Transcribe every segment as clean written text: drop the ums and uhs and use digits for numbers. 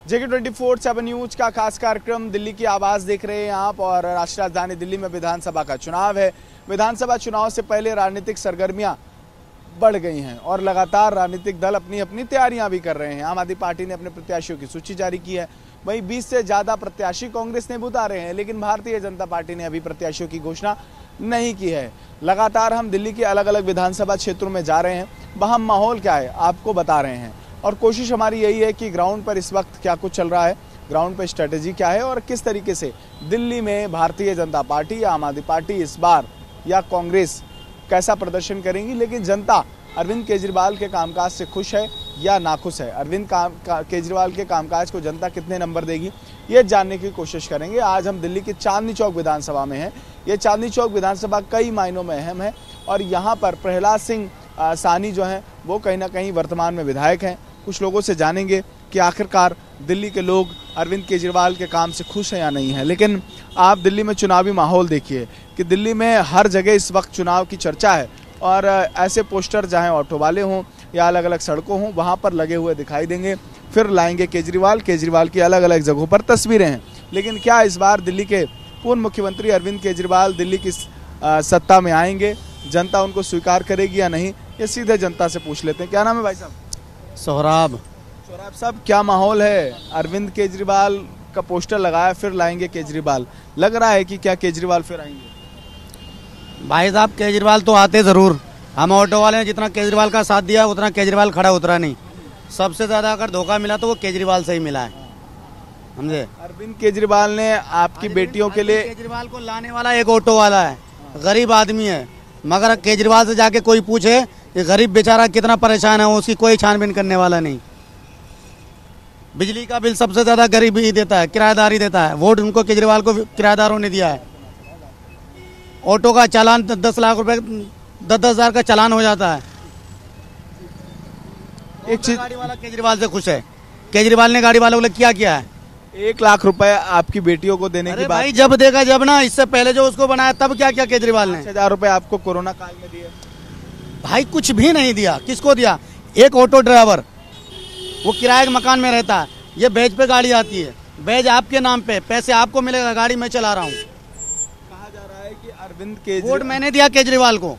जेके 24/7 news का खास कार्यक्रम दिल्ली की आवाज देख रहे हैं आप। और राष्ट्रीय राजधानी दिल्ली में विधानसभा का चुनाव है। विधानसभा चुनाव से पहले राजनीतिक सरगर्मियां बढ़ गई हैं और लगातार राजनीतिक दल अपनी अपनी तैयारियां भी कर रहे हैं। आम आदमी पार्टी ने अपने प्रत्याशियों की सूची जारी की है, वहीं 20 से ज्यादा प्रत्याशी कांग्रेस ने भी उतारे हैं, लेकिन भारतीय जनता पार्टी ने अभी प्रत्याशियों की घोषणा नहीं की है। लगातार हम दिल्ली के अलग अलग विधानसभा क्षेत्रों में जा रहे हैं, वहां माहौल क्या है आपको बता रहे हैं और कोशिश हमारी यही है कि ग्राउंड पर इस वक्त क्या कुछ चल रहा है, ग्राउंड पर स्ट्रेटेजी क्या है और किस तरीके से दिल्ली में भारतीय जनता पार्टी या आम आदमी पार्टी इस बार या कांग्रेस कैसा प्रदर्शन करेंगी। लेकिन जनता अरविंद केजरीवाल के कामकाज से खुश है या नाखुश है, अरविंद केजरीवाल के कामकाज को जनता कितने नंबर देगी, ये जानने की कोशिश करेंगे। आज हम दिल्ली के चांदनी चौक विधानसभा में हैं। ये चांदनी चौक विधानसभा कई मायनों में अहम है और यहाँ पर प्रहलाद सिंह सानी जो हैं वो कहीं ना कहीं वर्तमान में विधायक हैं। कुछ लोगों से जानेंगे कि आखिरकार दिल्ली के लोग अरविंद केजरीवाल के काम से खुश हैं या नहीं है। लेकिन आप दिल्ली में चुनावी माहौल देखिए कि दिल्ली में हर जगह इस वक्त चुनाव की चर्चा है और ऐसे पोस्टर चाहे ऑटो वाले हों या अलग अलग सड़कों हों वहाँ पर लगे हुए दिखाई देंगे। फिर लाएंगे केजरीवाल की अलग अलग जगहों पर तस्वीरें हैं। लेकिन क्या इस बार दिल्ली के पूर्व मुख्यमंत्री अरविंद केजरीवाल दिल्ली की सत्ता में आएंगे, जनता उनको स्वीकार करेगी या नहीं, ये सीधे जनता से पूछ लेते हैं। क्या नाम है भाई साहब? सोहराब साहब, क्या माहौल है? अरविंद केजरीवाल का पोस्टर लगाया, फिर लाएंगे केजरीवाल, लग रहा है कि क्या केजरीवाल फिर आएंगे? भाई साहब केजरीवाल तो आते जरूर, हम ऑटो वाले ने जितना केजरीवाल का साथ दिया उतना केजरीवाल खड़ा उतरा नहीं। सबसे ज्यादा अगर धोखा मिला तो वो केजरीवाल से ही मिला है, समझे। अरविंद केजरीवाल ने आपकी बेटियों के लिए, केजरीवाल को लाने वाला एक ऑटो वाला है, गरीब आदमी है, मगर केजरीवाल से जाके कोई पूछे ये गरीब बेचारा कितना परेशान है, उसकी कोई छानबीन करने वाला नहीं। बिजली का बिल सबसे ज्यादा गरीब ही देता है, किराएदार ही देता है। वोट उनको केजरीवाल को किराएदारों ने दिया है। ऑटो का चालान 10 लाख रुपए 10-10 हजार का चालान हो जाता है। एक चीज, गाड़ी वाला केजरीवाल से खुश है। केजरीवाल ने गाड़ी वालों के लिए क्या है? 1 लाख रुपए आपकी बेटियों को देने की बात। भाई जब देगा जब ना, इससे पहले जो उसको बनाया तब क्या केजरीवाल ने 5,000 रुपए आपको कोरोना काल में दिए। भाई कुछ भी नहीं दिया। किसको दिया? एक ऑटो ड्राइवर, वो किराए के मकान में रहता है, ये बैज पे गाड़ी आती है, बैज आपके नाम पे, पैसे आपको मिलेगा, गाड़ी मैं चला रहा हूँ। कहा जा रहा है कि अरविंद केजरीवाल, वोट मैंने दिया केजरीवाल को,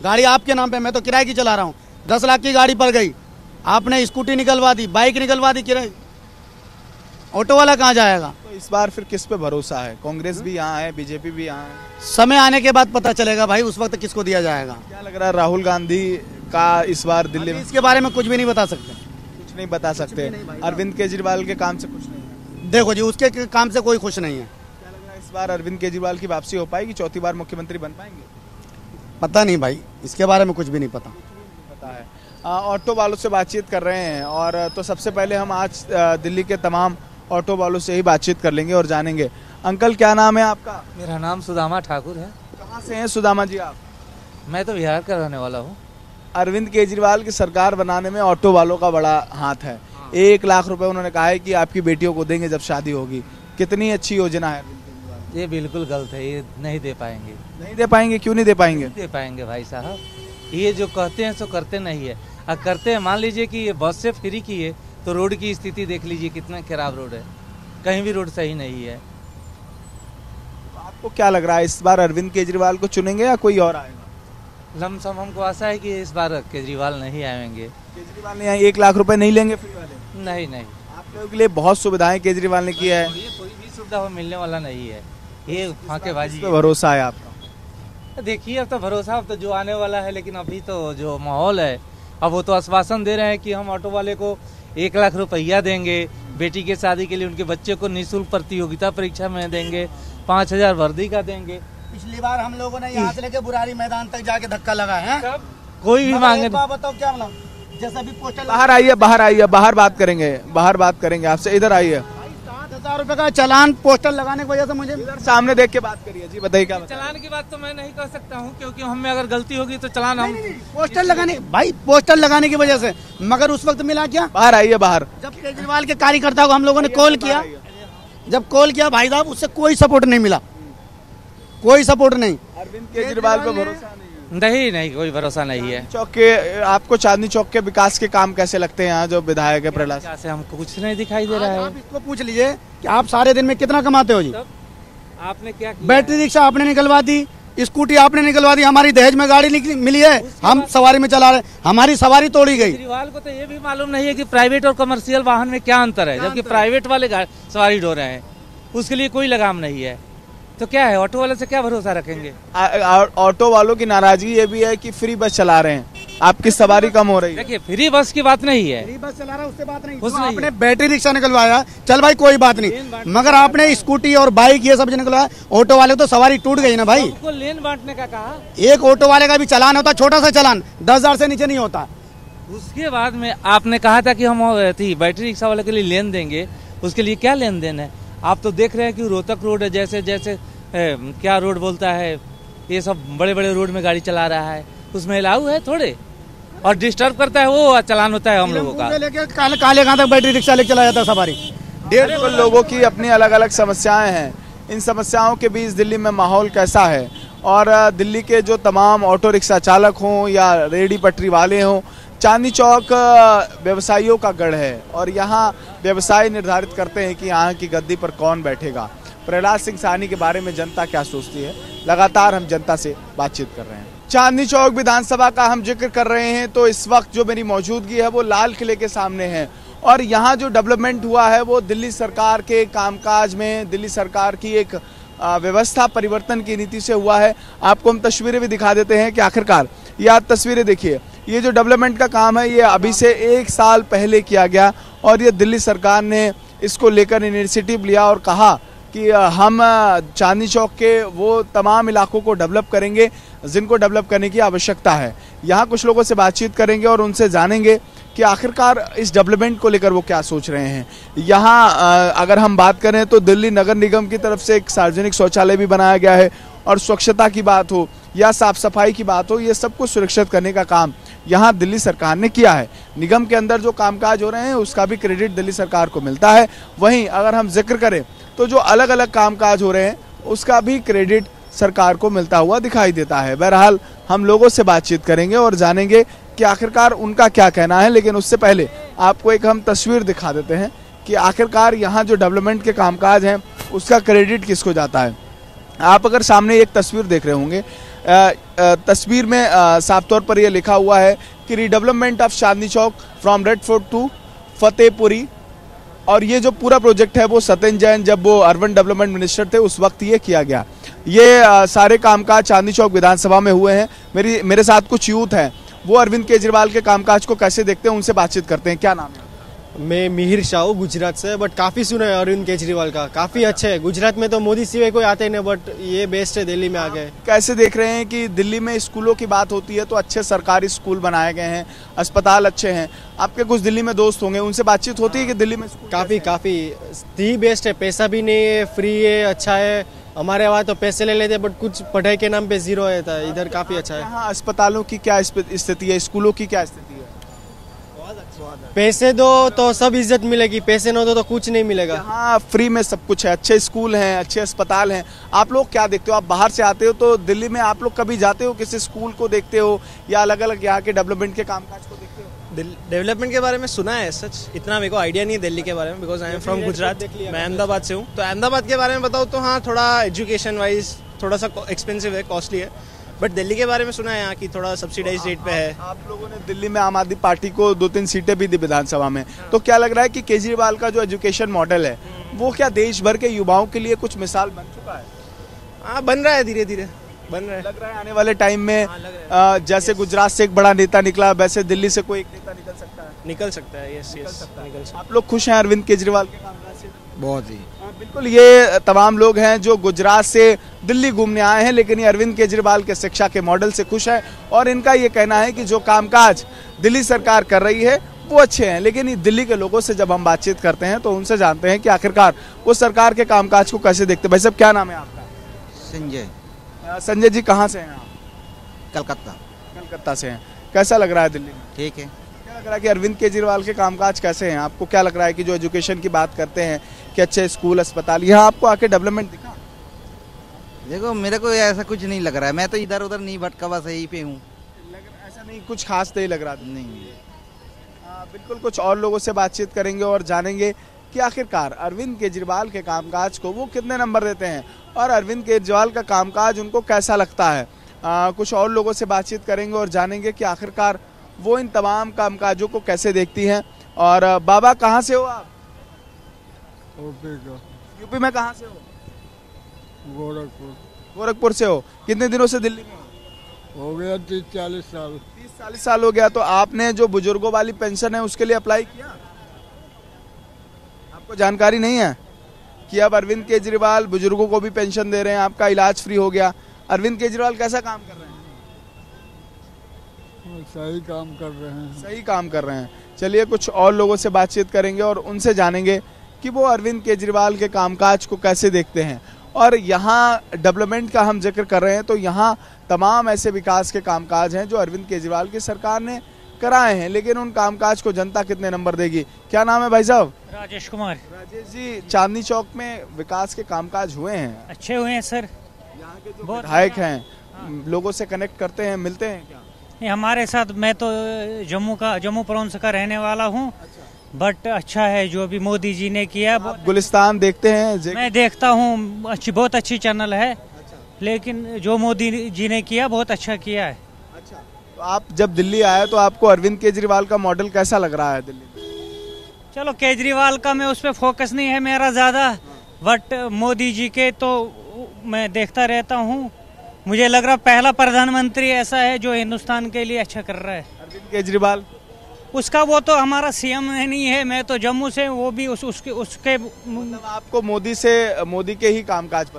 गाड़ी आपके नाम पे, मैं तो किराए की चला रहा हूँ। 10 लाख की गाड़ी पड़ गई, आपने स्कूटी निकलवा दी, बाइक निकलवा दी, किराए ऑटो वाला कहाँ जाएगा? तो इस बार फिर किस पे भरोसा है? कांग्रेस भी यहाँ है, बीजेपी भी यहाँ है। समय आने के बाद पता चलेगा भाई, उस वक्त किसको दिया जाएगा। क्या लग रहा है राहुल गांधी का इस बार दिल्ली में? इसके बारे में कुछ भी नहीं बता सकते, कुछ नहीं बता सकते। अरविंद केजरीवाल के काम से खुश नहीं है? देखो जी, उसके काम से कोई खुश नहीं है। क्या लग रहा है इस बार अरविंद केजरीवाल की वापसी हो पाएगी, चौथी बार मुख्यमंत्री बन पाएंगे? पता नहीं भाई, इसके बारे में कुछ भी नहीं पता। पता है। ऑटो वालों से बातचीत कर रहे हैं और तो सबसे पहले हम आज दिल्ली के तमाम ऑटो वालों से ही बातचीत कर लेंगे और जानेंगे। अंकल क्या नाम है आपका? मेरा नाम सुदामा ठाकुर है। कहाँ से हैं सुदामा जी आप? मैं तो बिहार का रहने वाला हूँ। अरविंद केजरीवाल की सरकार बनाने में ऑटो वालों का बड़ा हाथ है। 1 लाख रुपए उन्होंने कहा है कि आपकी बेटियों को देंगे जब शादी होगी। कितनी अच्छी योजना है अरविंद केजरीवाल? ये बिल्कुल गलत है, ये नहीं दे पाएंगे। नहीं दे पाएंगे? क्यों नहीं दे पाएंगे? दे पाएंगे भाई साहब, ये जो कहते हैं सो करते नहीं है। और करते हैं, मान लीजिए कि ये बस से फ्री की है तो रोड की स्थिति देख लीजिए, कितना खराब रोड है, कहीं भी रोड सही नहीं है। आपको क्या लग रहा है इस बार अरविंद केजरीवाल को चुनेंगे या कोई और आएगा? लमसम हमको आशा है कि इस बार केजरीवाल नहीं आएंगे। केजरीवाल ने यहाँ 1 लाख रुपए नहीं लेंगे फ्री वाले? नहीं नहीं, आप लोगों के लिए बहुत सुविधाएं केजरीवाल ने की है। ये कोई भी सुविधा मिलने वाला नहीं है, ये फांकेबाजी पे भरोसा है आपका? देखिए अब तो भरोसा अब तो जो आने वाला है, लेकिन अभी तो जो माहौल है, अब वो तो आश्वासन दे रहे हैं कि हम ऑटो वाले को 1 लाख रुपया देंगे, बेटी के शादी के लिए उनके बच्चे को निःशुल्क प्रतियोगिता परीक्षा में देंगे, 5,000 वर्दी का देंगे। पिछली बार हम लोगों ने यहाँ से लेके बुरारी मैदान तक जाके धक्का लगा है। कोई भी मांगे बताओ क्या मतलब, जैसा भी पोस्टर। बाहर आइए, बाहर बात करेंगे आपसे। इधर आइए। 7,000 रुपए का चालान पोस्टर लगाने की वजह से मुझे सामने देख के बात करिए। जी बताइए क्या? चालान की बात तो मैं नहीं कर सकता हूँ, क्योंकि हमें अगर गलती होगी तो चालान हम पोस्टर लगाने, भाई पोस्टर लगाने की वजह से, मगर उस वक्त मिला क्या? बाहर आइए। बाहर जब केजरीवाल के कार्यकर्ता को हम लोगों ने कॉल किया, भाई साहब उससे कोई सपोर्ट नहीं मिला, कोई सपोर्ट नहीं। अरविंद केजरीवाल पे भरोसा नहीं है। नहीं कोई भरोसा नहीं है। चौक के आपको चांदनी चौक के विकास के काम कैसे लगते हैं यहाँ जो विधायक है प्रहलाद? से हमको कुछ नहीं दिखाई दे रहा है। आप इसको पूछ लीजिए कि आप सारे दिन में कितना कमाते हो जी? आपने क्या किया? बैटरी रिक्शा आपने निकलवा दी, स्कूटी आपने निकलवा दी, हमारी दहेज में गाड़ी मिली है, हम सवारी में चला रहे, हमारी सवारी तोड़ी गई। केजरीवाल को तो ये भी मालूम नहीं है कि प्राइवेट और कमर्शियल वाहन में क्या अंतर है, जबकि प्राइवेट वाले सवारी ढो रहे हैं, उसके लिए कोई लगाम नहीं है। तो क्या है, ऑटो वाले से क्या भरोसा रखेंगे? ऑटो वालों की नाराजगी ये भी है कि फ्री बस चला रहे हैं, आपकी सवारी कम हो रही है। देखिए फ्री बस की बात नहीं है, फ्री बस चला रहा है उससे बात नहीं, कुछ तो नहीं आपने बैटरी रिक्शा निकलवाया, चल भाई कोई बात नहीं, मगर आपने स्कूटी और बाइक ये सब जो निकलवाया, ऑटो वाले तो सवारी टूट गई ना भाई। उनको लेन बांटने का कहा, एक ऑटो वाले का भी चालान होता, छोटा सा चालान 10,000 से नीचे नहीं होता। उसके बाद में आपने कहा था कि हम बैटरी रिक्शा वाले के लिए लेन देंगे, उसके लिए क्या लेन देन है? आप तो देख रहे हैं कि रोहतक रोड है, जैसे जैसे क्या रोड बोलता है, ये सब बड़े बड़े रोड में गाड़ी चला रहा है, उसमें अलाउ है थोड़े, और डिस्टर्ब करता है वो चालान होता है हम लोगों का। लेके काले कहाँ तक बैटरी रिक्शा लेके चला जाता है सवारी। 150 लोगों की अपनी अलग अलग समस्याएं हैं। इन समस्याओं के बीच दिल्ली में माहौल कैसा है, और दिल्ली के जो तमाम ऑटो रिक्शा चालक हों या रेहड़ी पटरी वाले हों, चांदनी चौक व्यवसायियों का गढ़ है और यहाँ व्यवसाय निर्धारित करते हैं कि यहाँ की गद्दी पर कौन बैठेगा। प्रहलाद सिंह साहनी के बारे में जनता क्या सोचती है, लगातार हम जनता से बातचीत कर रहे हैं। चांदनी चौक विधानसभा का हम जिक्र कर रहे हैं तो इस वक्त जो मेरी मौजूदगी है वो लाल किले के सामने है, और यहाँ जो डेवलपमेंट हुआ है वो दिल्ली सरकार के कामकाज में, दिल्ली सरकार की एक व्यवस्था परिवर्तन की नीति से हुआ है। आपको हम तस्वीरें भी दिखा देते हैं कि आखिरकार ये आप तस्वीरें देखिए, ये जो डेवलपमेंट का काम है ये अभी से 1 साल पहले किया गया, और ये दिल्ली सरकार ने इसको लेकर इनिशिएटिव लिया और कहा कि हम चांदनी चौक के वो तमाम इलाकों को डेवलप करेंगे जिनको डेवलप करने की आवश्यकता है। यहाँ कुछ लोगों से बातचीत करेंगे और उनसे जानेंगे कि आखिरकार इस डेवलपमेंट को लेकर वो क्या सोच रहे हैं। यहाँ अगर हम बात करें तो दिल्ली नगर निगम की तरफ से एक सार्वजनिक शौचालय भी बनाया गया है, और स्वच्छता की बात हो या साफ सफाई की बात हो, ये सब कुछ सुरक्षित करने का काम यहाँ दिल्ली सरकार ने किया है। निगम के अंदर जो कामकाज हो रहे हैं उसका भी क्रेडिट दिल्ली सरकार को मिलता है। वहीं अगर हम जिक्र करें तो जो अलग अलग कामकाज हो रहे हैं उसका भी क्रेडिट सरकार को मिलता हुआ दिखाई देता है। बहरहाल हम लोगों से बातचीत करेंगे और जानेंगे कि आखिरकार उनका क्या कहना है, लेकिन उससे पहले आपको एक हम तस्वीर दिखा देते हैं कि आखिरकार यहाँ जो डेवलपमेंट के कामकाज हैं उसका क्रेडिट किसको जाता है। आप अगर सामने एक तस्वीर देख रहे होंगे, तस्वीर में साफ तौर पर यह लिखा हुआ है कि redevelopment of Chandni Chowk from Red Fort to Fatehpuri, और ये जो पूरा प्रोजेक्ट है वो सत्येंद्र जैन जब वो अर्बन डेवलपमेंट मिनिस्टर थे उस वक्त ये किया गया। ये सारे कामकाज चांदनी चौक विधानसभा में हुए हैं। मेरे साथ कुछ यूथ हैं, वो अरविंद केजरीवाल के कामकाज को कैसे देखते हैं उनसे बातचीत करते हैं। क्या नाम है? मैं मिहिर शाह हूँ गुजरात से, बट काफी सुना है अरविंद केजरीवाल का, काफी अच्छे है। गुजरात में तो मोदी सिवाय कोई आते ही नहीं, बट ये बेस्ट है दिल्ली में आ गए। कैसे देख रहे हैं कि दिल्ली में स्कूलों की बात होती है तो अच्छे सरकारी स्कूल बनाए गए हैं, अस्पताल अच्छे हैं। आपके कुछ दिल्ली में दोस्त होंगे, उनसे बातचीत होती है कि दिल्ली में काफी दी बेस्ट है, पैसा भी नहीं है, फ्री है, अच्छा है। हमारे वहाँ तो पैसे ले लेते बट कुछ पढ़ाई के नाम पे जीरो है, इधर काफी अच्छा है। यहाँ अस्पतालों की क्या स्थिति है, स्कूलों की क्या स्थिति है? पैसे दो तो सब इज्जत मिलेगी, पैसे न दो तो कुछ नहीं मिलेगा। हाँ, फ्री में सब कुछ है, अच्छे स्कूल हैं, अच्छे अस्पताल हैं। आप लोग क्या देखते हो, आप बाहर से आते हो तो दिल्ली में आप लोग कभी जाते हो, किसी स्कूल को देखते हो या अलग अलग यहाँ के डेवलपमेंट के कामकाज को देखते हो? डेवलपमेंट के बारे में सुना है, सच इतना मेरे को आइडिया नहीं है दिल्ली के बारे में, because I am from Gujarat. मैं अहमदाबाद से हूँ, तो अहमदाबाद के बारे में बताऊँ तो हाँ, थोड़ा एजुकेशन वाइज थोड़ा सा एक्सपेंसिव है, कॉस्टली है, बट दिल्ली के बारे में सुना है यहाँ की थोड़ा सब्सिडाइज रेट पे है। आप लोगों ने दिल्ली में आम आदमी पार्टी को 2-3 सीटें भी दी विधानसभा में, तो क्या लग रहा है कि केजरीवाल का जो एजुकेशन मॉडल है वो क्या देश भर के युवाओं के लिए कुछ मिसाल बन चुका है? हाँ, बन रहा है, धीरे धीरे बन रहा है। लग रहा है आने वाले टाइम में जैसे गुजरात से एक बड़ा नेता निकला वैसे दिल्ली से कोई एक नेता निकल सकता है? निकल सकता है, यस निकल सकता है। आप लोग खुश हैं अरविंद केजरीवाल के कामकाज से? बहुत ही। बिल्कुल, ये तमाम लोग हैं जो गुजरात से दिल्ली घूमने आए हैं, लेकिन ये अरविंद केजरीवाल के शिक्षा के मॉडल से खुश है, और इनका ये कहना है कि जो कामकाज दिल्ली सरकार कर रही है वो अच्छे हैं। लेकिन ये दिल्ली के लोगों से जब हम बातचीत करते हैं तो उनसे जानते हैं कि आखिरकार वो सरकार के कामकाज को कैसे देखते हैं। भाई साहब, क्या नाम है आपका? संजय। संजय जी, कहाँ से हैं आप? कलकत्ता। कलकत्ता से हैं। कैसा लग रहा है दिल्ली में? ठीक है। क्या लग रहा है कि अरविंद केजरीवाल के कामकाज कैसे हैं? आपको क्या लग रहा है कि जो एजुकेशन की बात करते हैं कि अच्छे स्कूल अस्पताल, यहाँ आपको आके डेवलपमेंट दिखा? देखो मेरे को ऐसा कुछ नहीं लग रहा है, मैं तो इधर उधर नहीं भटका, बस यहीं पे हूँ। ऐसा नहीं, कुछ खास नहीं लग रहा था। नहीं। बिल्कुल, कुछ और लोगों से बातचीत करेंगे और जानेंगे कि आखिरकार अरविंद केजरीवाल के कामकाज को वो कितने नंबर देते हैं और अरविंद केजरीवाल का कामकाज उनको कैसा लगता है। कुछ और लोगों से बातचीत करेंगे और जानेंगे कि आखिरकार वो इन तमाम कामकाजों को कैसे देखती हैं। और बाबा, कहाँ से हो आप? यूपी में कहाँ से हो? गोरखपुर से हो। कितने दिनों से दिल्ली में हो गया 30-40 साल। 30-40 साल हो गया। तो आपने जो बुजुर्गों वाली पेंशन है उसके लिए अप्लाई किया? आपको जानकारी नहीं है कि अब अरविंद केजरीवाल बुजुर्गों को भी पेंशन दे रहे हैं, आपका इलाज फ्री हो गया। अरविंद केजरीवाल कैसा काम कर रहे हैं? सही काम कर रहे हैं। सही काम कर रहे हैं। चलिए, कुछ और लोगों से बातचीत करेंगे और उनसे जानेंगे कि वो अरविंद केजरीवाल के कामकाज को कैसे देखते हैं। और यहाँ डेवलपमेंट का हम जिक्र कर रहे हैं तो यहाँ तमाम ऐसे विकास के कामकाज हैं जो अरविंद केजरीवाल की सरकार ने कराए हैं, लेकिन उन कामकाज को जनता कितने नंबर देगी। क्या नाम है भाई साहब? राजेश कुमार। राजेश जी, चांदनी चौक में विकास के कामकाज हुए हैं? अच्छे हुए हैं सर। यहाँ के जो विधायक हैं लोगों से कनेक्ट करते हैं, मिलते हैं क्या? ये हमारे साथ, मैं तो जम्मू प्रोविंस का रहने वाला हूँ। बट अच्छा है जो भी मोदी जी ने किया। गुलिस्तान देखते हैं? मैं देखता हूँ, बहुत अच्छी चैनल है। लेकिन जो मोदी जी ने किया बहुत अच्छा किया है। अच्छा, तो आप जब दिल्ली आए तो आपको अरविंद केजरीवाल का मॉडल कैसा लग रहा है दिल्ली में? चलो, केजरीवाल का मैं उस पर फोकस नहीं है मेरा ज़्यादा, बट मोदी जी के तो मैं देखता रहता हूँ। मुझे लग रहा पहला प्रधानमंत्री ऐसा है जो हिंदुस्तान के लिए अच्छा कर रहा है। अरविंद केजरीवाल उसका वो तो हमारा सीएम नहीं है, मैं तो जम्मू से, वो भी उसके मतलब आपको मोदी के ही कामकाज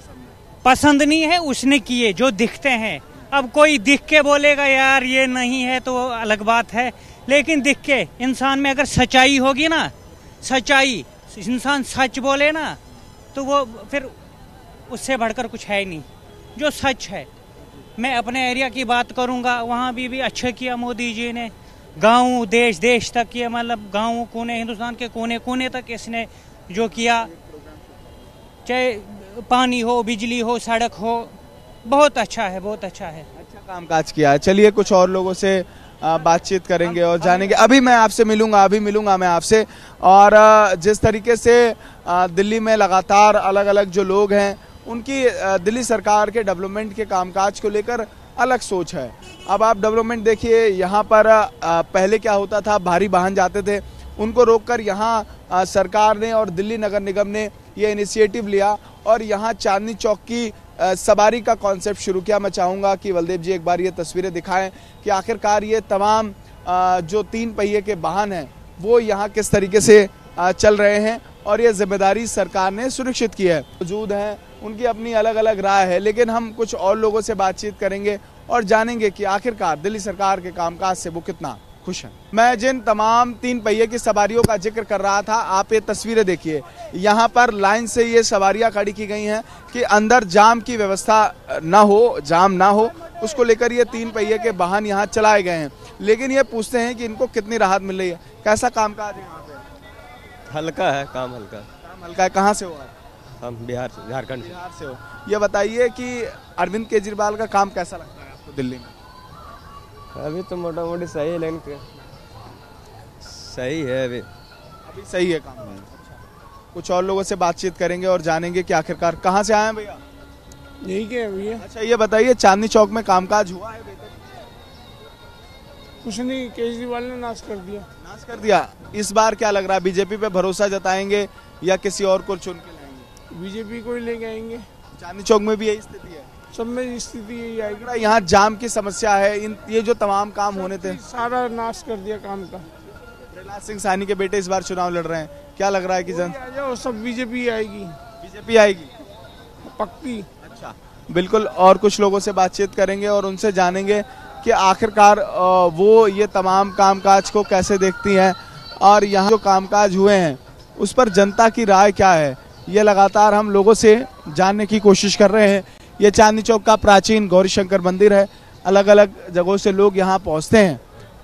पसंद नहीं है। उसने किए जो दिखते हैं। अब कोई दिख के बोलेगा यार ये नहीं है तो अलग बात है, लेकिन दिख के इंसान में अगर सच्चाई होगी ना, सच्चाई, इंसान सच बोले ना, तो वो फिर उससे बढ़कर कुछ है ही नहीं। जो सच है, मैं अपने एरिया की बात करूंगा, वहाँ भी अच्छा किया मोदी जी ने। गांव देश तक किया, मतलब गांव कोने, हिंदुस्तान के कोने कोने तक इसने जो किया, चाहे पानी हो, बिजली हो, सड़क हो, बहुत अच्छा है, बहुत अच्छा है। अच्छा कामकाज किया है। चलिए, कुछ और लोगों से बातचीत करेंगे और जानेंगे। अभी मैं आपसे मिलूंगा मैं आपसे। और जिस तरीके से दिल्ली में लगातार अलग अलग जो लोग हैं उनकी दिल्ली सरकार के डेवलपमेंट के कामकाज को लेकर अलग सोच है। अब आप डेवलपमेंट देखिए, यहाँ पर पहले क्या होता था, भारी वाहन जाते थे, उनको रोककर यहाँ सरकार ने और दिल्ली नगर निगम ने ये इनिशिएटिव लिया और यहाँ चांदनी चौक की सवारी का कॉन्सेप्ट शुरू किया। मैं चाहूँगा कि बलदेव जी एक बार ये तस्वीरें दिखाएं कि आखिरकार ये तमाम जो 3 पहिए के वाहन हैं वो यहाँ किस तरीके से चल रहे हैं और ये जिम्मेदारी सरकार ने सुनिश्चित की है। मौजूद हैं, उनकी अपनी अलग अलग राय है, लेकिन हम कुछ और लोगों से बातचीत करेंगे और जानेंगे कि आखिरकार दिल्ली सरकार के कामकाज से वो कितना खुश हैं। मैं जिन तमाम 3 पहिए की सवारियों का जिक्र कर रहा था, आप ये तस्वीरें देखिए। यहाँ पर लाइन से ये सवारियाँ खड़ी की गई हैं कि अंदर जाम की व्यवस्था जाम ना हो, उसको लेकर ये 3 पहिए के वाहन यहाँ चलाए गए हैं। लेकिन ये पूछते हैं कि इनको कितनी राहत मिल रही है, कैसा कामकाज है यहाँ पे? हल्का है, काम हल्का है। कहाँ से हो आप? हम बिहार से, झारखंड से हो। ये बताइए कि अरविंद केजरीवाल का काम कैसा लगता है आपको दिल्ली में? अभी तो मोटा मोटी सही है, लेकिन सही है अभी सही है काम। कुछ और लोगों से बातचीत करेंगे और जानेंगे कि आखिरकार कहाँ से आए हैं भैया? यही क्या भैया? अच्छा, ये बताइए चांदनी चौक में कामकाज हुआ है? कुछ नहीं, केजरीवाल ने नाश कर दिया। इस बार क्या लग रहा है, बीजेपी पे भरोसा जताएंगे या किसी और को चुन के लाएंगे? बीजेपी को ही लेके आएंगे। चांदनी चौक में भी यही स्थिति है? सब में स्थिति यही आएगी। यहाँ जाम की समस्या है, ये जो तमाम काम होने थे सारा नाश कर दिया काम का। प्रहलाद सिंह साहनी के बेटे इस बार चुनाव लड़ रहे हैं, क्या लग रहा है कि सब बीजेपी आएगी? बीजेपी आएगी पक्की। अच्छा, बिल्कुल। और कुछ लोगों से बातचीत करेंगे और उनसे जानेंगे कि आखिरकार वो ये तमाम कामकाज को कैसे देखती हैं और यहाँ जो कामकाज हुए हैं उस पर जनता की राय क्या है। ये लगातार हम लोगों से जानने की कोशिश कर रहे हैं। ये चांदनी चौक का प्राचीन गौरी शंकर मंदिर है, अलग अलग जगहों से लोग यहाँ पहुँचते हैं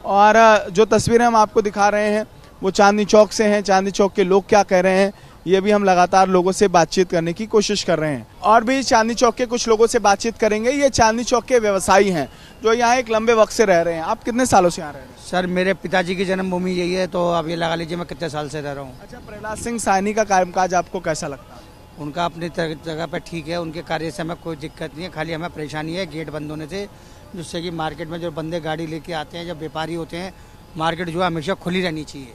और जो तस्वीरें हम आपको दिखा रहे हैं वो चांदनी चौक से हैं। चांदनी चौक के लोग क्या कह रहे हैं ये भी हम लगातार लोगों से बातचीत करने की कोशिश कर रहे हैं। और भी चांदनी चौक के कुछ लोगों से बातचीत करेंगे। ये चांदनी चौक के व्यवसायी हैं जो यहाँ एक लंबे वक्त से रह रहे हैं। आप कितने सालों से यहाँ रह रहे हैं? सर मेरे पिताजी की जन्मभूमि यही है, तो अब ये लगा लीजिए मैं कितने साल से रह रहा हूँ। अच्छा, प्रहलाद सिंह साहनी का कामकाज आपको कैसा लगता है? उनका अपनी जगह पर ठीक है, उनके कार्य से हमें कोई दिक्कत नहीं है, खाली हमें परेशानी है गेट बंद होने से, जिससे कि मार्केट में जो बंदे गाड़ी लेके आते हैं, जब व्यापारी होते हैं, मार्केट जो है हमेशा खुली रहनी चाहिए।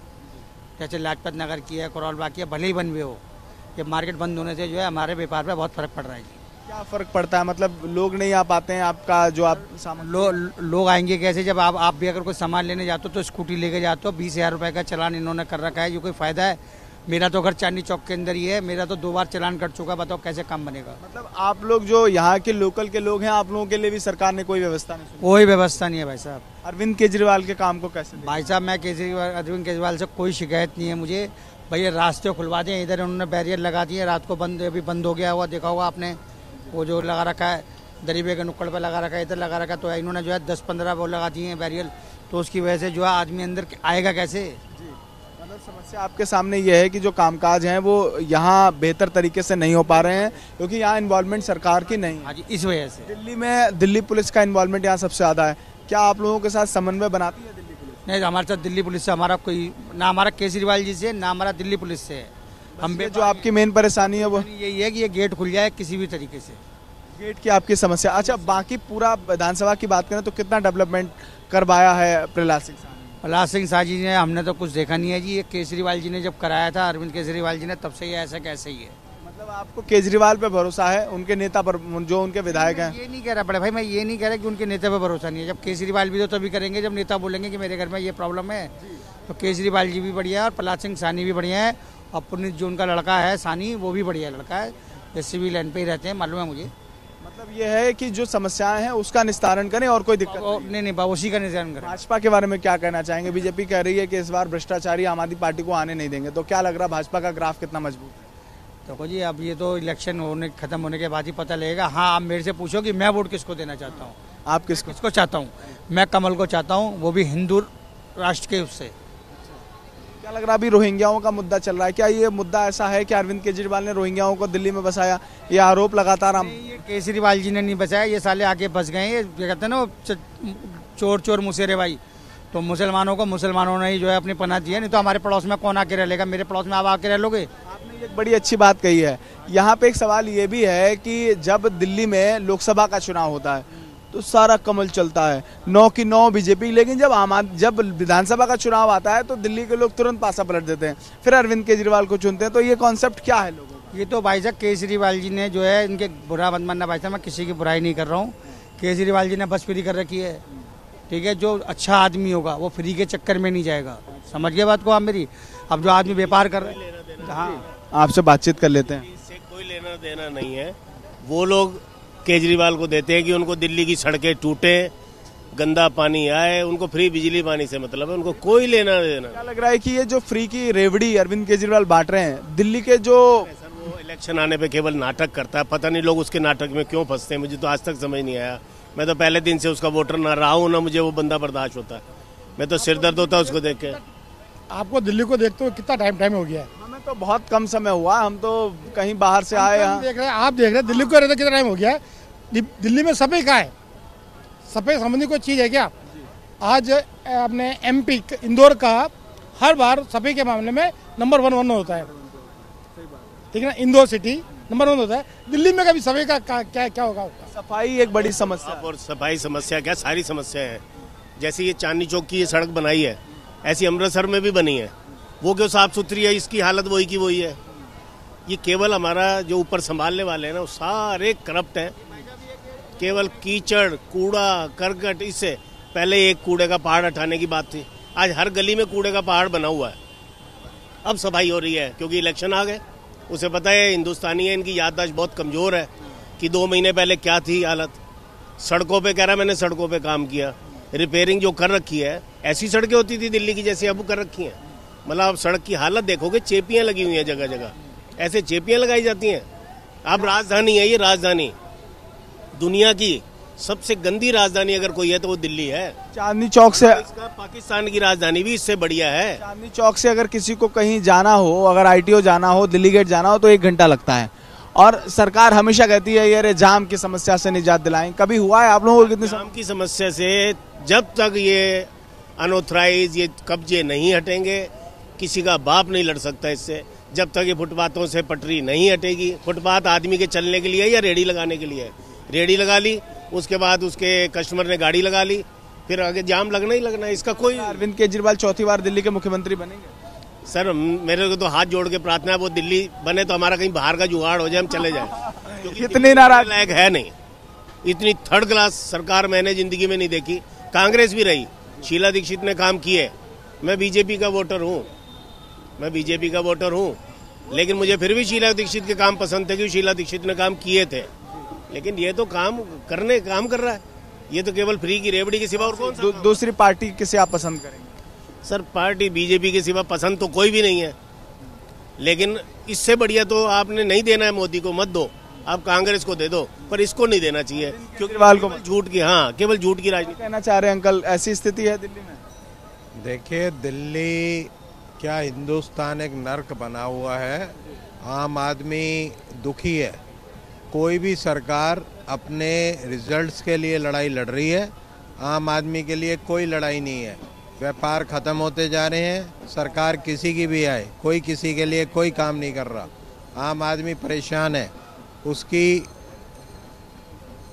जैसे लाजपत नगर की है, करोल बाग की है, भले ही बंद भी हो, ये मार्केट बंद होने से जो है हमारे व्यापार पे बहुत फर्क पड़ रहा है जी। क्या फर्क पड़ता है? मतलब लोग नहीं आ पाते हैं, आपका जो आप सामान लोग आएंगे कैसे? जब आप भी अगर कोई सामान लेने जाते हो तो स्कूटी लेके जाते हो, 20,000 रुपये का चालान इन्होंने कर रखा है, जो कोई फायदा है? मेरा तो घर चांदनी चौक के अंदर ही है, मेरा तो 2 बार चालान कट चुका, बताओ कैसे काम बनेगा? मतलब आप लोग जो यहाँ के लोकल के लोग हैं, आप लोगों के लिए भी सरकार ने कोई व्यवस्था नहीं? कोई व्यवस्था नहीं है भाई साहब। अरविंद केजरीवाल के काम को कैसे? भाई साहब मैं अरविंद केजरीवाल से कोई शिकायत नहीं है मुझे। भैया रास्ते खुलवा दें, इधर उन्होंने बैरियर लगा दिए, रात को बंद अभी बंद हो गया हुआ, देखा होगा आपने, वो जो लगा रखा है दरीबे के नुक्कड़ पर लगा रखा है, इधर लगा रखा है, तो इन्होंने जो है 10-15 वो लगा दिए हैं बैरियर, तो उसकी वजह से जो है आदमी अंदर आएगा कैसे? मतलब समस्या आपके सामने ये है कि जो कामकाज हैं वो यहाँ बेहतर तरीके से नहीं हो पा रहे हैं क्योंकि यहाँ इन्वॉल्वमेंट सरकार की नहीं है। हाँ जी, इस वजह से दिल्ली में दिल्ली पुलिस का इन्वॉल्वमेंट यहाँ सबसे ज़्यादा है। क्या आप लोगों के साथ समन्वय बनाती है दिल्ली पुलिस? नहीं, हमारे साथ दिल्ली पुलिस से हमारा कोई ना, हमारा केजरीवाल जी से ना हमारा दिल्ली पुलिस से है। हम जो आपकी मेन परेशानी है वो यही है कि ये गेट खुल जाए किसी भी तरीके से, गेट की आपकी समस्या। अच्छा, बाकी पूरा विधानसभा की बात करें तो कितना डेवलपमेंट करवाया है प्रहलाद सिंह साहनी? प्रहलाद सिंह साहनी जी ने, हमने तो कुछ देखा नहीं है जी। ये केजरीवाल जी ने जब कराया था, अरविंद केजरीवाल जी ने, तब से ये ऐसा कैसे ही है। मतलब आपको केजरीवाल पे भरोसा है, उनके नेता पर, जो उनके विधायक हैं? ये नहीं कह रहा बड़े भाई, मैं ये नहीं कह रहा कि उनके नेता पे भरोसा नहीं है। जब केजरीवाल भी तो तभी करेंगे जब नेता बोलेंगे कि मेरे घर में ये प्रॉब्लम है। तो केजरीवाल जी भी बढ़िया है और प्रहलाद सिंह साहनी भी बढ़िया है, और पुनीत जो उनका लड़का है साहनी, वो भी बढ़िया लड़का है, जैसे भी लाइन पे ही रहते हैं, मालूम है मुझे। मतलब ये है कि जो समस्याएं हैं उसका निस्तारण करें और कोई दिक्कत नहीं, उसी का निस्तारण करें। भाजपा के बारे में क्या कहना चाहेंगे? बीजेपी कह रही है कि इस बार भ्रष्टाचारी आम आदमी पार्टी को आने नहीं देंगे, तो क्या लग रहा है भाजपा का ग्राफ कितना मजबूत है? देखो जी, अब ये तो इलेक्शन खत्म होने के बाद ही पता लगेगा। हाँ, आप मेरे से पूछो कि मैं वोट किसको देना चाहता हूँ। आप किसको चाहता हूँ? मैं कमल को चाहता हूँ, वो भी हिंदू राष्ट्र के उससे। क्या लग रहा है अभी रोहिंग्याओं का मुद्दा चल रहा है, क्या ये मुद्दा ऐसा है कि अरविंद केजरीवाल ने रोहिंग्याओं को दिल्ली में बसाया? ये आरोप लगातार ये केजरीवाल जी ने नहीं बचाया, ये साले आके बस गए। ये कहते हैं ना, चोर चोर मुसेरे भाई, तो मुसलमानों को मुसलमानों ने ही जो है अपनी पनाह दी है, नहीं तो हमारे पड़ोस में कौन आके रह लेगा? मेरे पड़ोस में आप आके रह लोगे? आपने एक बड़ी अच्छी बात कही है। यहाँ पे एक सवाल ये भी है कि जब दिल्ली में लोकसभा का चुनाव होता है तो सारा कमल चलता है, 9 की 9 बीजेपी, लेकिन जब विधानसभा का चुनाव आता है तो दिल्ली के लोग तुरंत पासा पलट देते हैं, फिर अरविंद केजरीवाल को चुनते हैं। तो ये कॉन्सेप्ट क्या है लोगों का? ये तो भाई साहब केजरीवाल जी ने जो है, इनके बुरा मत मानना भाई साहब, मैं किसी की बुराई नहीं कर रहा हूँ। केजरीवाल जी ने बस फ्री कर रखी है, ठीक है। जो अच्छा आदमी होगा वो फ्री के चक्कर में नहीं जाएगा, समझ गए बात को आप मेरी? अब जो आदमी व्यापार कर रहे हैं, हाँ, आपसे बातचीत कर लेते हैं। इससे कोई लेना देना नहीं है। वो लोग केजरीवाल को देते हैं कि उनको दिल्ली की सड़कें टूटे, गंदा पानी आए, उनको फ्री बिजली पानी से मतलब है, उनको कोई लेना देना। क्या लग रहा है कि ये जो फ्री की रेवड़ी अरविंद केजरीवाल बांट रहे हैं, दिल्ली के जो वो इलेक्शन आने पे केवल नाटक करता है, पता नहीं लोग उसके नाटक में क्यों फंसते हैं, मुझे तो आज तक समझ नहीं आया। मैं तो पहले दिन से उसका वोटर ना रहा हूँ, ना मुझे वो बंदा बर्दाश्त होता है, मैं तो सिर दर्द होता है उसको देख के। आपको दिल्ली को देखते हुए कितना टाइम हो गया है? हमें तो बहुत कम समय हुआ, हम तो कहीं बाहर से आए हैं। देख रहे हैं, आप देख रहे हैं दिल्ली को रहते कितना टाइम हो गया है? दिल्ली में सफाई कहाँ है? सफाई संबंधी कोई चीज़ है क्या? आज अपने MP इंदौर का हर बार सफाई के मामले में नंबर 1 होता है, ठीक है ना? इंदौर सिटी नंबर 1 होता है। दिल्ली में कभी सफाई का क्या होगा? सफाई एक बड़ी समस्या, और सफाई समस्या क्या, सारी समस्या है। जैसे ये चांदनी चौक की ये सड़क बनाई है, ऐसी अमृतसर में भी बनी है, वो क्यों साफ सुथरी है? इसकी हालत वही की वही है। ये केवल हमारा जो ऊपर संभालने वाले हैं ना, वो सारे करप्ट हैं। केवल कीचड़, कूड़ा करकट, इससे पहले एक कूड़े का पहाड़ हटाने की बात थी, आज हर गली में कूड़े का पहाड़ बना हुआ है। अब सफाई हो रही है क्योंकि इलेक्शन आ गए। उसे पता है हिंदुस्तानी है, इनकी याददाश्त बहुत कमजोर है कि 2 महीने पहले क्या थी हालत। सड़कों पे कह रहा मैंने सड़कों पे काम किया, रिपेयरिंग जो कर रखी है, ऐसी सड़कें होती थी दिल्ली की जैसे अब कर रखी हैं। मतलब अब सड़क की हालत देखोगे, चेपियां लगी हुई हैं जगह जगह, ऐसे चेपियां लगाई जाती हैं। अब राजधानी है ये, राजधानी दुनिया की सबसे गंदी राजधानी अगर कोई है तो वो दिल्ली है। चांदनी चौक से इसका पाकिस्तान की राजधानी भी इससे बढ़िया है। चांदनी चौक से अगर किसी को कहीं जाना हो, अगर ITO जाना हो, दिल्ली गेट जाना हो तो 1 घंटा लगता है। और सरकार हमेशा कहती है ये जाम की समस्या से निजात दिलाएं। कभी हुआ है आप लोगों को कितनी जाम की समस्या से जब तक ये अनऑथराइज ये कब्जे नहीं हटेंगे, किसी का बाप नहीं लड़ सकता इससे। जब तक ये फुटपाथों से पटरी नहीं हटेगी, फुटपाथ आदमी के चलने के लिए या रेडी लगाने के लिए, रेडी लगा ली, उसके बाद उसके कस्टमर ने गाड़ी लगा ली, फिर आगे जाम लगना ही लगना है। इसका कोई अरविंद केजरीवाल चौथी बार दिल्ली के मुख्यमंत्री बनेंगे? सर मेरे को तो हाथ जोड़ के प्रार्थना है वो दिल्ली बने तो हमारा कहीं बाहर का जुगाड़ हो जाए, हम चले जाए। इतनी नाराज लायक है नहीं, इतनी थर्ड क्लास सरकार मैंने जिंदगी में नहीं देखी। कांग्रेस भी रही, शीला दीक्षित ने काम किए, मैं बीजेपी का वोटर हूँ, लेकिन मुझे फिर भी शीला दीक्षित के काम पसंद थे, क्योंकि शीला दीक्षित ने काम किए थे। लेकिन ये तो काम कर रहा है, ये तो केवल फ्री की रेवड़ी के सिवा और कौन सा? दूसरी पार्टी किसे आप पसंद करेंगे? सर पार्टी बीजेपी के सिवा पसंद तो कोई भी नहीं है, लेकिन इससे बढ़िया तो आपने नहीं देना है मोदी को, मत दो, आप कांग्रेस को दे दो, पर इसको नहीं देना चाहिए क्योंकि झूठ की, हाँ केवल झूठ की राजनीति। कहना चाह रहे हैं अंकल, ऐसी स्थिति है दिल्ली में? देखिए दिल्ली क्या हिंदुस्तान एक नर्क बना हुआ है। आम आदमी दुखी है। कोई भी सरकार अपने रिजल्ट्स के लिए लड़ाई लड़ रही है, आम आदमी के लिए कोई लड़ाई नहीं है। व्यापार खत्म होते जा रहे हैं, सरकार किसी की भी आए, कोई किसी के लिए कोई काम नहीं कर रहा। आम आदमी परेशान है, उसकी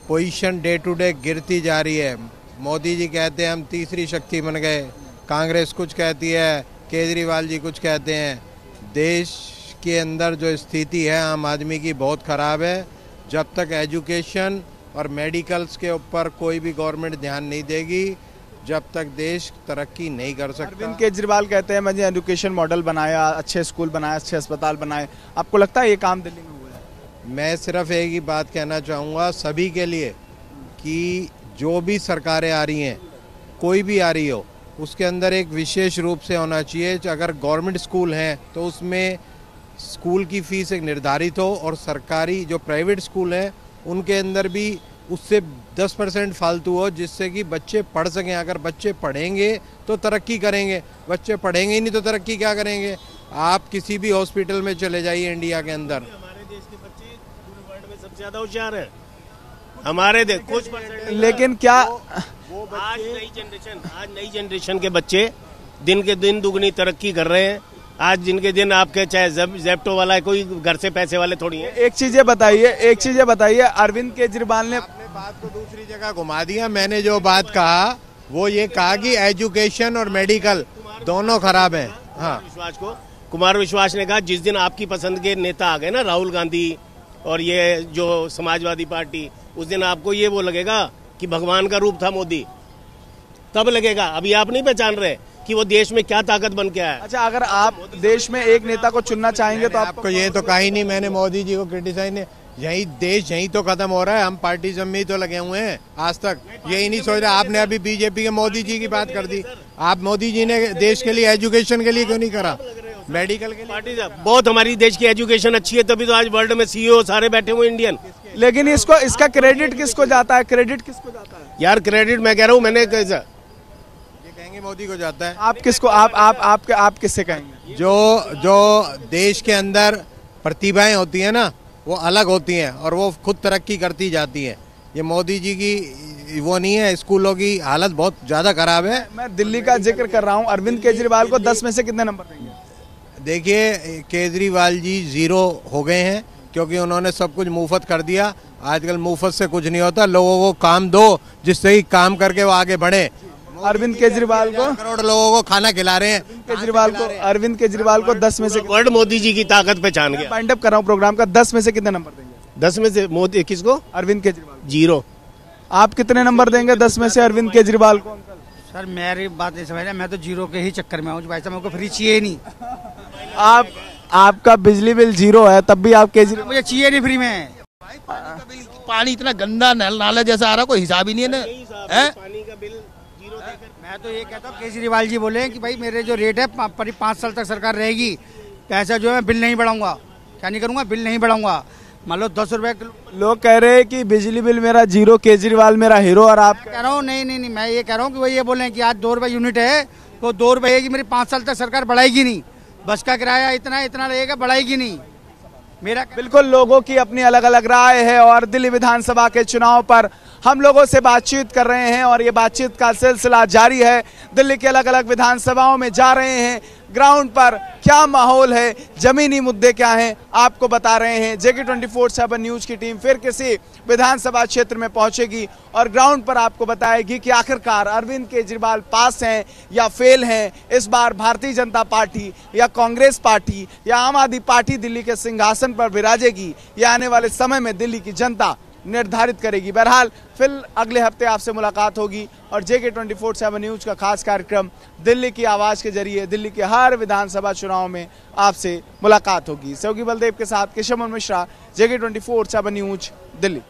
पोजीशन डे टू डे गिरती जा रही है। मोदी जी कहते हैं हम तीसरी शक्ति बन गए, कांग्रेस कुछ कहती है, केजरीवाल जी कुछ कहते हैं। देश के अंदर जो स्थिति है आम आदमी की बहुत ख़राब है। जब तक एजुकेशन और मेडिकल्स के ऊपर कोई भी गवर्नमेंट ध्यान नहीं देगी, जब तक देश तरक्की नहीं कर सकता। अरविंद केजरीवाल कहते हैं मैंने एजुकेशन मॉडल बनाया, अच्छे स्कूल बनाए, अच्छे अस्पताल बनाए। आपको लगता है ये काम दिल्ली में हुआ है? मैं सिर्फ एक ही बात कहना चाहूँगा सभी के लिए कि जो भी सरकारें आ रही हैं, कोई भी आ रही हो, उसके अंदर एक विशेष रूप से होना चाहिए। अगर गवर्नमेंट स्कूल हैं तो उसमें स्कूल की फ़ीस एक निर्धारित हो, और सरकारी जो प्राइवेट स्कूल हैं उनके अंदर भी उससे 10% फालतू हो, जिससे कि बच्चे पढ़ सकें। अगर बच्चे पढ़ेंगे तो तरक्की करेंगे, बच्चे पढ़ेंगे ही नहीं तो तरक्की क्या करेंगे? आप किसी भी हॉस्पिटल में चले जाइए इंडिया के अंदर, हमारे देश के बच्चे पूरे वर्ल्ड में सबसे ज़्यादा होशियार हैं हमारे देश, कुछ परसेंट। लेकिन क्या आज नई जनरेशन के बच्चे दिन के दिन दुगनी तरक्की कर रहे हैं। आज दिन के दिन आपके चाहे जेप्टो वाला है, कोई घर से पैसे वाले थोड़ी है। एक चीज ये बताइए, अरविंद केजरीवाल ने अपने बात को दूसरी जगह घुमा दिया। मैंने जो बात कहा वो ये कहा कि एजुकेशन और मेडिकल दोनों खराब हैं। हाँ, कुमार विश्वास ने कहा जिस दिन आपकी पसंद के नेता आ गए ना, राहुल गांधी और ये जो समाजवादी पार्टी, उस दिन आपको ये वो लगेगा कि भगवान का रूप था मोदी, तब लगेगा। अभी आप नहीं पहचान रहे कि वो देश में क्या ताकत बन के आया। अच्छा, अगर आप देश में एक नेता को चुनना चाहेंगे तो आपको ये तो कहा ही नहीं मैंने मोदी जी को क्रिटिसाइज नहीं। यही देश यही तो खत्म हो रहा है, हम पार्टीजम में ही तो लगे हुए हैं। आज तक यही नहीं सोच रहे। आपने अभी बीजेपी के मोदी जी की बात कर दी। आप मोदी जी ने देश के लिए एजुकेशन के लिए क्यों नहीं करा, मेडिकल के लिए? बहुत हमारी देश की एजुकेशन अच्छी है, तभी तो आज वर्ल्ड में CEO सारे बैठे हुए इंडियन। लेकिन इसका क्रेडिट किसको जाता है? यार क्रेडिट मैं कह रहा हूँ, मैंने कहेंगे मोदी को जाता है। आप किसको आप किससे कहेंगे? जो देश के अंदर प्रतिभाएं होती है ना, वो अलग होती हैं और वो खुद तरक्की करती जाती हैं। ये मोदी जी की वो नहीं है। स्कूलों की हालत बहुत ज्यादा खराब है। मैं दिल्ली का जिक्र कर रहा हूँ। अरविंद केजरीवाल को 10 में से कितने नंबर देंगे? देखिए केजरीवाल जी 0 हो गए हैं, क्योंकि उन्होंने सब कुछ मुफ्त कर दिया। आजकल मुफ्त से कुछ नहीं होता, लोगों को काम दो जिससे ही काम करके वो आगे बढ़े। अरविंद केजरीवाल को करोड़ लोगों को खाना खिला रहे हैं। अरविंद केजरीवाल को 10 में से वर्ल्ड मोदी जी की ताकत पहचान गया। वाइंड अप कर रहा हूँ प्रोग्राम का। 10 में से कितने नंबर देंगे? 10 में से मोदी किसको? अरविंद केजरीवाल 0। आप कितने नंबर देंगे 10 में से अरविंद केजरीवाल को? सर मेरी बात नहीं समझ रहे, मैं तो 0 के ही चक्कर में हूँ भाई साहब, मेरे को फ्री चाहिए नहीं। आपका बिजली बिल 0 है, तब भी आप केजरीवाल? मुझे चाहिए नहीं फ्री में। पानी इतना गंदा नाला जैसा आ रहा, कोई हिसाब ही नहीं है ना। पानी का बिल 0 मैं तो ये कहता हूँ केजरीवाल जी बोले कि भाई मेरे जो रेट है 5 साल तक सरकार रहेगी, पैसा जो है बिल नहीं बढ़ाऊंगा। क्या नहीं करूँगा? बिल नहीं बढ़ाऊंगा। मान लो 10 रुपए किलो। लोग कह रहे हैं कि बिजली बिल मेरा जीरो, केजरीवाल मेरा हीरो, और आप कह रहा हूँ नहीं, मैं ये कह रहा हूँ कि वो ये बोले कि आज 2 रुपए यूनिट है तो 2 रुपए की मेरी 5 साल तक सरकार बढ़ाएगी नहीं, बस का किराया इतना रहेगा, बढ़ाएगी नहीं। मेरा बिल्कुल लोगों की अपनी अलग अलग राय है और दिल्ली विधानसभा के चुनाव पर हम लोगों से बातचीत कर रहे हैं और ये बातचीत का सिलसिला जारी है। दिल्ली के अलग अलग विधानसभाओं में जा रहे हैं, ग्राउंड पर क्या माहौल है, जमीनी मुद्दे क्या हैं, आपको बता रहे हैं। जेके 24/7 न्यूज की टीम फिर किसी विधानसभा क्षेत्र में पहुंचेगी और ग्राउंड पर आपको बताएगी कि आखिरकार अरविंद केजरीवाल पास हैं या फेल हैं। इस बार भारतीय जनता पार्टी या कांग्रेस पार्टी या आम आदमी पार्टी दिल्ली के सिंहासन पर विराजेगी, या आने वाले समय में दिल्ली की जनता निर्धारित करेगी। बहरहाल फिर अगले हफ्ते आपसे मुलाकात होगी और जेके 24/7 न्यूज का खास कार्यक्रम दिल्ली की आवाज के जरिए दिल्ली के हर विधानसभा चुनाव में आपसे मुलाकात होगी। सहयोगी बलदेव के साथ केशव मिश्रा, जेके 24/7 न्यूज, दिल्ली।